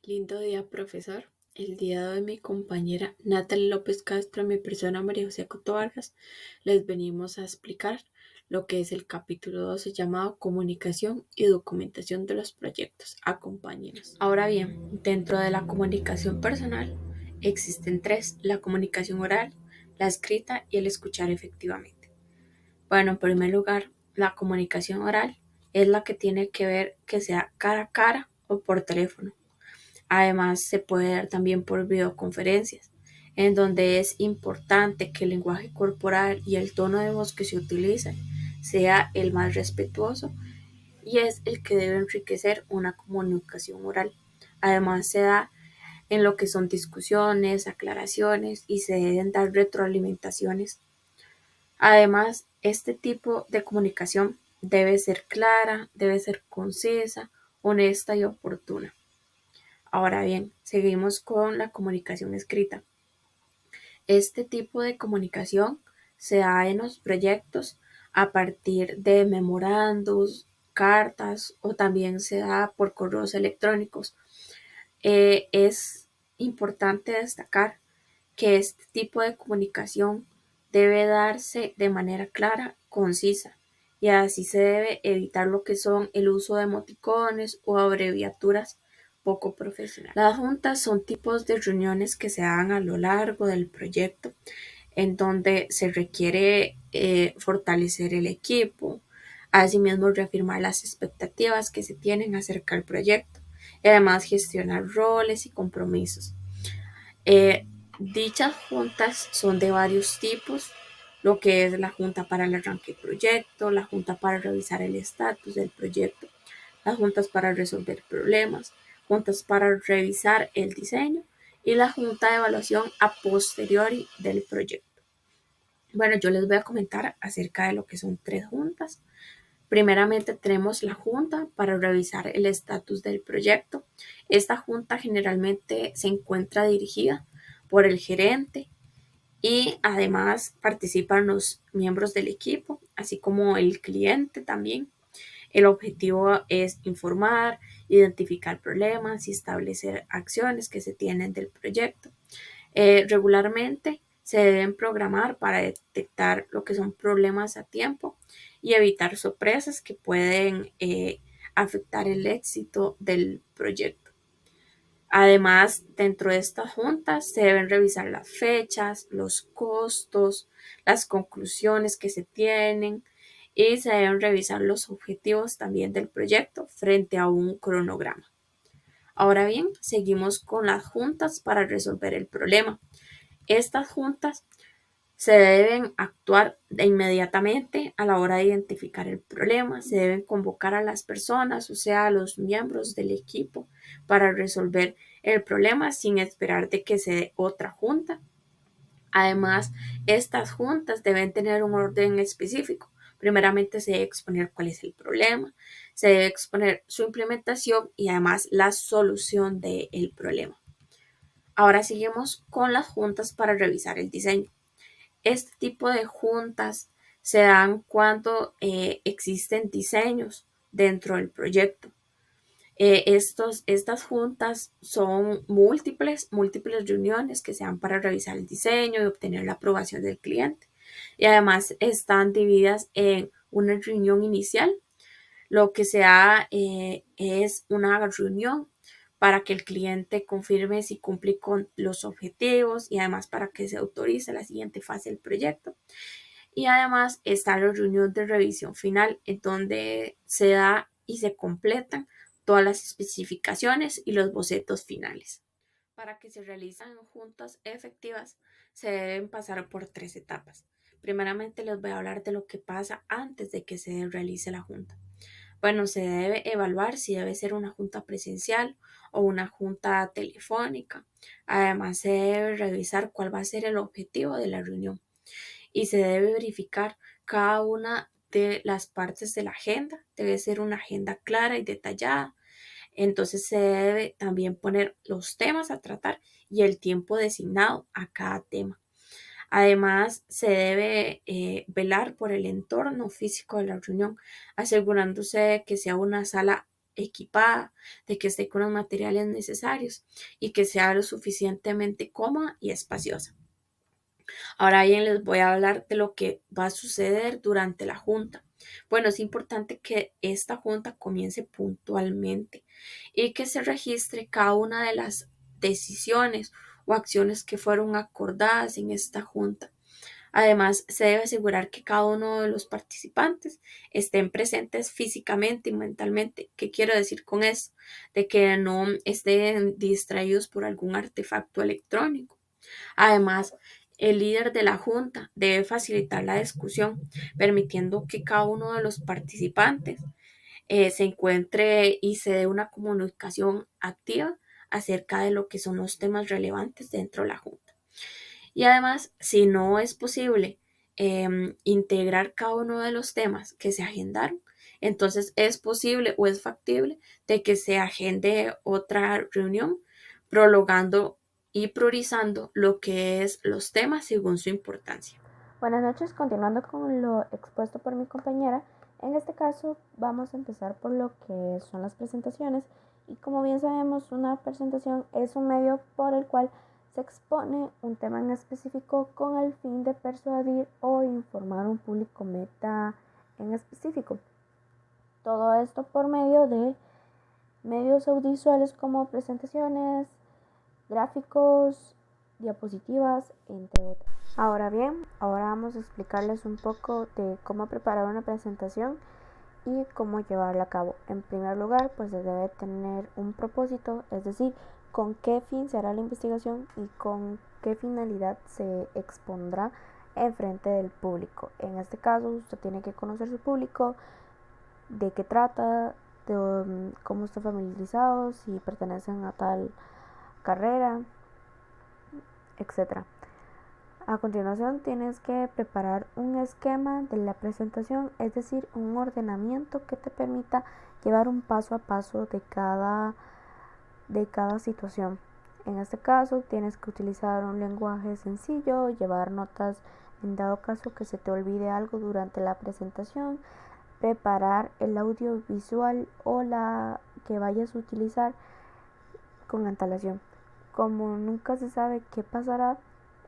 Lindo día, profesor. El día de hoy mi compañera Natalie López Castro y mi persona María José Coto Vargas les venimos a explicar lo que es el capítulo 12 llamado Comunicación y Documentación de los Proyectos. Acompáñenos. Ahora bien, dentro de la comunicación personal existen tres: la comunicación oral, la escrita y el escuchar efectivamente. Bueno, en primer lugar, la comunicación oral es la que tiene que ver que sea cara a cara o por teléfono. Además, se puede dar también por videoconferencias, en donde es importante que el lenguaje corporal y el tono de voz que se utilice sea el más respetuoso y es el que debe enriquecer una comunicación oral. Además, se da en lo que son discusiones, aclaraciones y se deben dar retroalimentaciones. Además, este tipo de comunicación debe ser clara, debe ser concisa, honesta y oportuna. Ahora bien, seguimos con la comunicación escrita. Este tipo de comunicación se da en los proyectos a partir de memorandos, cartas o también se da por correos electrónicos. Es importante destacar que este tipo de comunicación debe darse de manera clara, concisa, y así se debe evitar lo que son el uso de emoticones o abreviaturas poco profesionales. Las juntas son tipos de reuniones que se dan a lo largo del proyecto en donde se requiere fortalecer el equipo, asimismo reafirmar las expectativas que se tienen acerca del proyecto y además gestionar roles y compromisos. Dichas juntas son de varios tipos, lo que es la junta para el arranque del proyecto, la junta para revisar el estatus del proyecto, las juntas para resolver problemas, juntas para revisar el diseño y la junta de evaluación a posteriori del proyecto. Bueno, yo les voy a comentar acerca de lo que son tres juntas. Primeramente tenemos la junta para revisar el estatus del proyecto. Esta junta generalmente se encuentra dirigida por el gerente y además participan los miembros del equipo, así como el cliente también. El objetivo es informar, identificar problemas y establecer acciones que se tienen del proyecto. Regularmente se deben programar para detectar lo que son problemas a tiempo y evitar sorpresas que pueden afectar el éxito del proyecto. Además, dentro de estas juntas se deben revisar las fechas, los costos, las conclusiones que se tienen y se deben revisar los objetivos también del proyecto frente a un cronograma. Ahora bien, seguimos con las juntas para resolver el problema. Estas juntas se deben actuar inmediatamente a la hora de identificar el problema, se deben convocar a las personas, o sea, a los miembros del equipo, para resolver el problema sin esperar de que se dé otra junta. Además, estas juntas deben tener un orden específico. Primeramente se debe exponer cuál es el problema, se debe exponer su implementación y además la solución del problema. Ahora seguimos con las juntas para revisar el diseño. Este tipo de juntas se dan cuando existen diseños dentro del proyecto. Estas juntas son múltiples reuniones que se dan para revisar el diseño y obtener la aprobación del cliente. Y además están divididas en una reunión inicial. Lo que se da es una reunión para que el cliente confirme si cumple con los objetivos y además para que se autorice la siguiente fase del proyecto. Y además está la reunión de revisión final, en donde se da y se completan todas las especificaciones y los bocetos finales. Para que se realicen juntas efectivas, se deben pasar por tres etapas. Primeramente les voy a hablar de lo que pasa antes de que se realice la junta. Bueno, se debe evaluar si debe ser una junta presencial o una junta telefónica. Además, se debe revisar cuál va a ser el objetivo de la reunión y se debe verificar cada una de las partes de la agenda. Debe ser una agenda clara y detallada. Entonces se debe también poner los temas a tratar y el tiempo designado a cada tema. Además, se debe velar por el entorno físico de la reunión, asegurándose de que sea una sala equipada, de que esté con los materiales necesarios y que sea lo suficientemente cómoda y espaciosa. Ahora bien, les voy a hablar de lo que va a suceder durante la junta. Bueno, es importante que esta junta comience puntualmente y que se registre cada una de las decisiones o acciones que fueron acordadas en esta junta. Además, se debe asegurar que cada uno de los participantes estén presentes físicamente y mentalmente. ¿Qué quiero decir con esto? De que no estén distraídos por algún artefacto electrónico. Además, el líder de la junta debe facilitar la discusión, permitiendo que cada uno de los participantes se encuentre y se dé una comunicación activa acerca de lo que son los temas relevantes dentro de la junta. Y además, si no es posible integrar cada uno de los temas que se agendaron, entonces es posible o es factible de que se agende otra reunión, prolongando y priorizando lo que es los temas según su importancia. Buenas noches, continuando con lo expuesto por mi compañera. En este caso vamos a empezar por lo que son las presentaciones y como bien sabemos una presentación es un medio por el cual se expone un tema en específico con el fin de persuadir o informar a un público meta en específico. Todo esto por medio de medios audiovisuales como presentaciones, gráficos, diapositivas, entre otros. Ahora bien, ahora vamos a explicarles un poco de cómo preparar una presentación y cómo llevarla a cabo. En primer lugar, pues se debe tener un propósito, es decir, con qué fin se hará la investigación y con qué finalidad se expondrá en frente del público. En este caso, usted tiene que conocer su público, de qué trata, de cómo está familiarizado, si pertenecen a tal carrera, etc. A continuación tienes que preparar un esquema de la presentación, es decir, un ordenamiento que te permita llevar un paso a paso de cada situación. En este caso tienes que utilizar un lenguaje sencillo, llevar notas en dado caso que se te olvide algo durante la presentación, preparar el audiovisual o la que vayas a utilizar con antelación. Como nunca se sabe qué pasará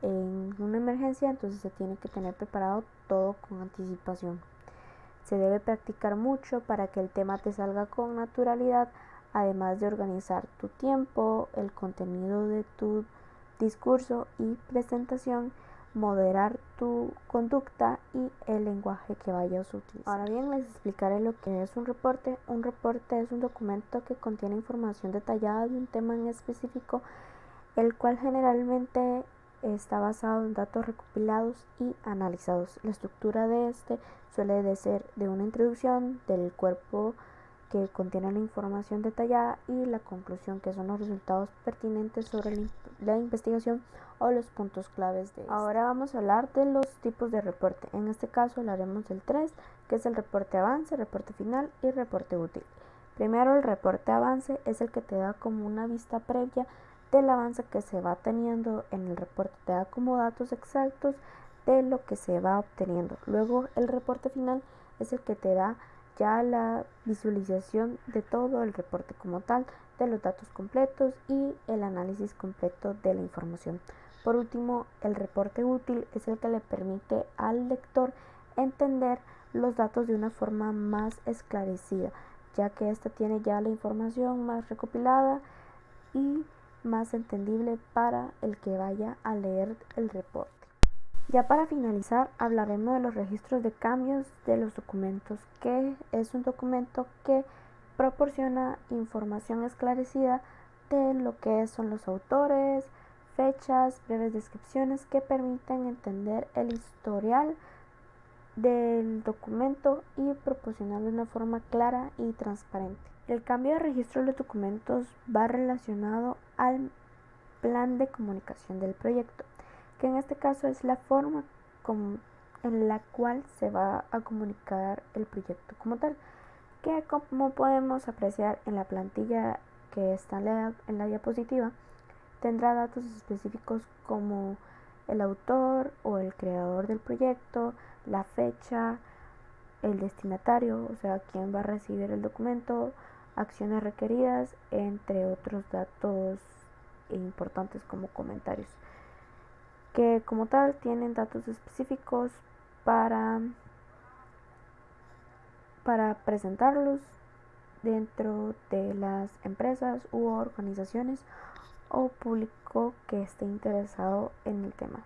en una emergencia, entonces se tiene que tener preparado todo con anticipación. Se debe practicar mucho para que el tema te salga con naturalidad, además de organizar tu tiempo, el contenido de tu discurso y presentación, moderar tu conducta y el lenguaje que vayas a utilizar. Ahora bien, les explicaré lo que es un reporte. Un reporte es un documento que contiene información detallada de un tema en específico, el cual generalmente está basado en datos recopilados y analizados. La estructura de este suele de ser de una introducción del cuerpo que contiene la información detallada y la conclusión, que son los resultados pertinentes sobre la investigación o los puntos claves de este. Ahora vamos a hablar de los tipos de reporte. En este caso hablaremos del 3, que es el reporte avance, reporte final y reporte útil. Primero, el reporte avance es el que te da como una vista previa del avance que se va teniendo en el reporte, te da como datos exactos de lo que se va obteniendo. Luego el reporte final es el que te da ya la visualización de todo el reporte como tal, de los datos completos y el análisis completo de la información. Por último, el reporte útil es el que le permite al lector entender los datos de una forma más esclarecida, ya que ésta tiene ya la información más recopilada y más entendible para el que vaya a leer el reporte. Ya para finalizar, hablaremos de los registros de cambios de los documentos, que es un documento que proporciona información esclarecida de lo que son los autores, fechas, breves descripciones que permiten entender el historial del documento y proporcionarlo de una forma clara y transparente. El cambio de registro de los documentos va relacionado al plan de comunicación del proyecto, que en este caso es la forma en la cual se va a comunicar el proyecto como tal, que como podemos apreciar en la plantilla que está en la diapositiva, tendrá datos específicos como el autor o el creador del proyecto, la fecha, el destinatario, o sea, quién va a recibir el documento, acciones requeridas, entre otros datos importantes como comentarios, que como tal tienen datos específicos para, para presentarlos dentro de las empresas u organizaciones o público que esté interesado en el tema.